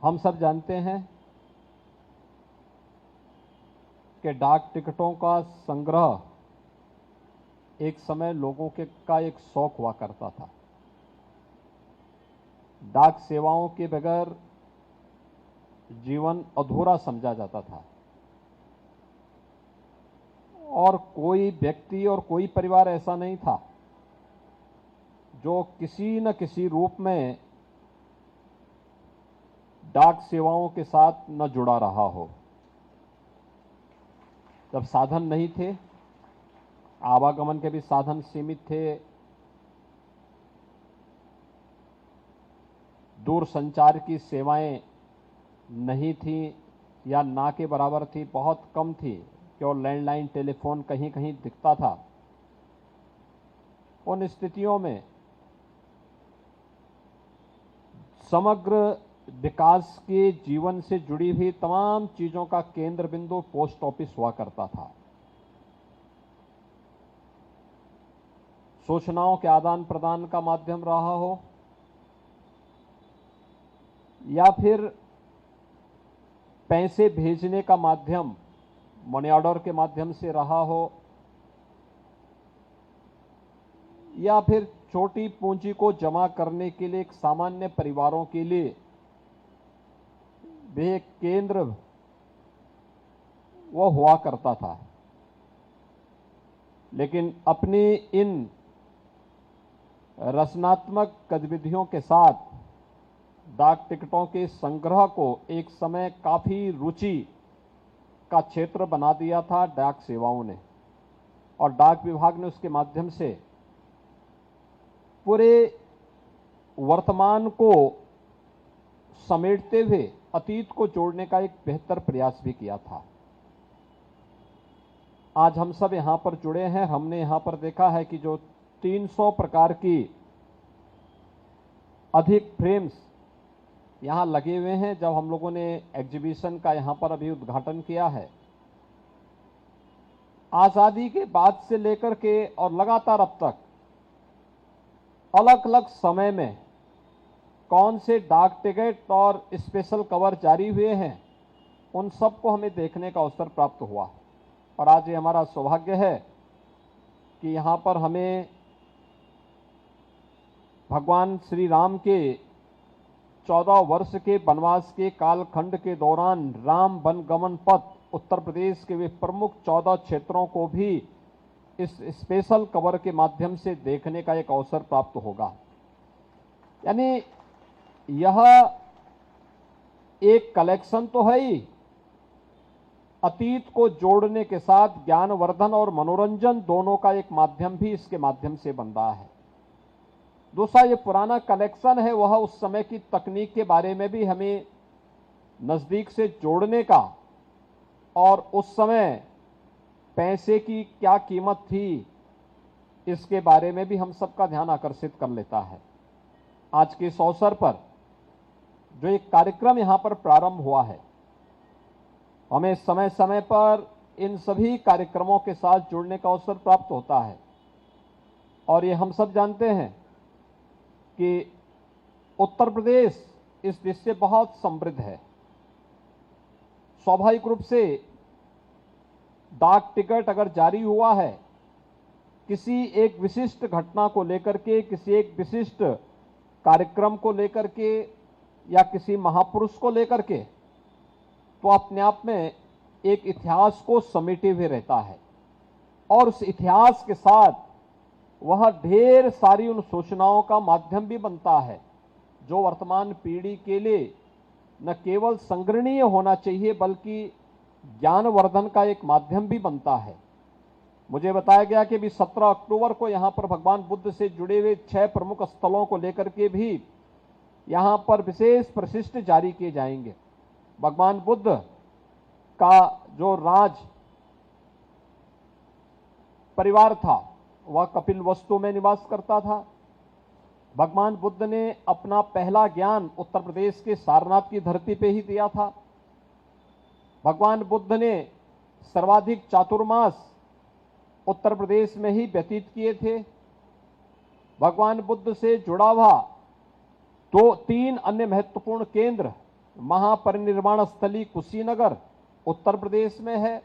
हम सब जानते हैं कि डाक टिकटों का संग्रह एक समय लोगों का एक शौक हुआ करता था। डाक सेवाओं के बगैर जीवन अधूरा समझा जाता था और कोई व्यक्ति और कोई परिवार ऐसा नहीं था जो किसी न किसी रूप में डाक सेवाओं के साथ न जुड़ा रहा हो। जब साधन नहीं थे, आवागमन के भी साधन सीमित थे, दूर संचार की सेवाएं नहीं थी या ना के बराबर थी, बहुत कम थी, केवल लैंडलाइन टेलीफोन कहीं कहीं दिखता था। उन स्थितियों में समग्र विकास के जीवन से जुड़ी हुई तमाम चीजों का केंद्र बिंदु पोस्ट ऑफिस हुआ करता था। सूचनाओं के आदान प्रदान का माध्यम रहा हो या फिर पैसे भेजने का माध्यम मनी ऑर्डर के माध्यम से रहा हो या फिर छोटी पूंजी को जमा करने के लिए एक सामान्य परिवारों के लिए वे केंद्र वो हुआ करता था। लेकिन अपनी इन रचनात्मक गतिविधियों के साथ डाक टिकटों के संग्रह को एक समय काफी रुचि का क्षेत्र बना दिया था डाक सेवाओं ने, और डाक विभाग ने उसके माध्यम से पूरे वर्तमान को समेटते हुए अतीत को जोड़ने का एक बेहतर प्रयास भी किया था। आज हम सब यहां पर जुड़े हैं। हमने यहां पर देखा है कि जो 300 प्रकार की अधिक फ्रेम्स यहां लगे हुए हैं, जब हम लोगों ने एग्जीबिशन का यहां पर अभी उद्घाटन किया है, आजादी के बाद से लेकर के और लगातार अब तक अलग अलग समय में कौन से डाक टिकट और स्पेशल कवर जारी हुए हैं, उन सबको हमें देखने का अवसर प्राप्त हुआ। और आज ये हमारा सौभाग्य है कि यहाँ पर हमें भगवान श्री राम के 14 वर्ष के वनवास के कालखंड के दौरान राम वनगमन पथ उत्तर प्रदेश के वे प्रमुख 14 क्षेत्रों को भी इस स्पेशल कवर के माध्यम से देखने का एक अवसर प्राप्त होगा। यानी यह एक कलेक्शन तो है ही, अतीत को जोड़ने के साथ ज्ञानवर्धन और मनोरंजन दोनों का एक माध्यम भी इसके माध्यम से बन रहा है। दूसरा, ये पुराना कलेक्शन है, वह उस समय की तकनीक के बारे में भी हमें नजदीक से जोड़ने का और उस समय पैसे की क्या कीमत थी, इसके बारे में भी हम सबका ध्यान आकर्षित कर लेता है। आज के इस अवसर पर जो एक कार्यक्रम यहां पर प्रारंभ हुआ है, हमें समय समय पर इन सभी कार्यक्रमों के साथ जुड़ने का अवसर प्राप्त होता है। और ये हम सब जानते हैं कि उत्तर प्रदेश इस देश से बहुत समृद्ध है। स्वाभाविक रूप से डाक टिकट अगर जारी हुआ है किसी एक विशिष्ट घटना को लेकर के, किसी एक विशिष्ट कार्यक्रम को लेकर के या किसी महापुरुष को लेकर के, तो अपने आप में एक इतिहास को समेटे हुए रहता है। और उस इतिहास के साथ वह ढेर सारी उन सूचनाओं का माध्यम भी बनता है जो वर्तमान पीढ़ी के लिए न केवल संग्रहणीय होना चाहिए बल्कि ज्ञानवर्धन का एक माध्यम भी बनता है। मुझे बताया गया कि भी 17 अक्टूबर को यहां पर भगवान बुद्ध से जुड़े हुए 6 प्रमुख स्थलों को लेकर के भी यहां पर विशेष प्रशिष्ट जारी किए जाएंगे। भगवान बुद्ध का जो राज परिवार था वह कपिलवस्तु में निवास करता था। भगवान बुद्ध ने अपना पहला ज्ञान उत्तर प्रदेश के सारनाथ की धरती पे ही दिया था। भगवान बुद्ध ने सर्वाधिक चातुर्मास उत्तर प्रदेश में ही व्यतीत किए थे। भगवान बुद्ध से जुड़ा हुआ 2-3 अन्य महत्वपूर्ण केंद्र महापरिनिर्वाण स्थली कुशीनगर उत्तर प्रदेश में है,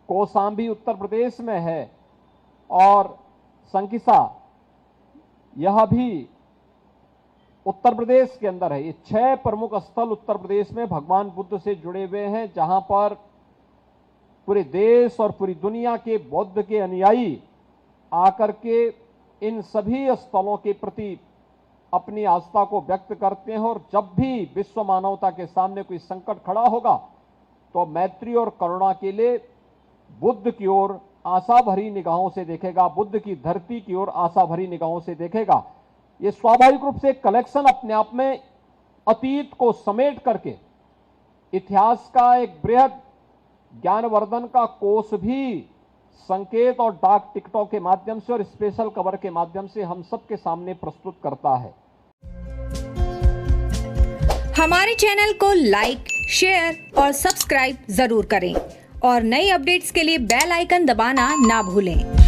कौशाम्बी उत्तर प्रदेश में है और संकिसा यह भी उत्तर प्रदेश के अंदर है। ये 6 प्रमुख स्थल उत्तर प्रदेश में भगवान बुद्ध से जुड़े हुए हैं, जहां पर पूरे देश और पूरी दुनिया के बौद्ध के अनुयायी आकर के इन सभी स्थलों के प्रति अपनी आस्था को व्यक्त करते हैं। और जब भी विश्व मानवता के सामने कोई संकट खड़ा होगा तो मैत्री और करुणा के लिए बुद्ध की ओर आशा भरी निगाहों से देखेगा, बुद्ध की धरती की ओर आशा भरी निगाहों से देखेगा। ये स्वाभाविक रूप से कलेक्शन अपने आप में अतीत को समेट करके इतिहास का एक बृहद ज्ञानवर्धन का कोष भी संकेत और डाक टिकटों के माध्यम से और स्पेशल कवर के माध्यम से हम सबके सामने प्रस्तुत करता है। हमारे चैनल को लाइक, शेयर और सब्सक्राइब जरूर करें और नई अपडेट्स के लिए बेल आइकन दबाना ना भूलें।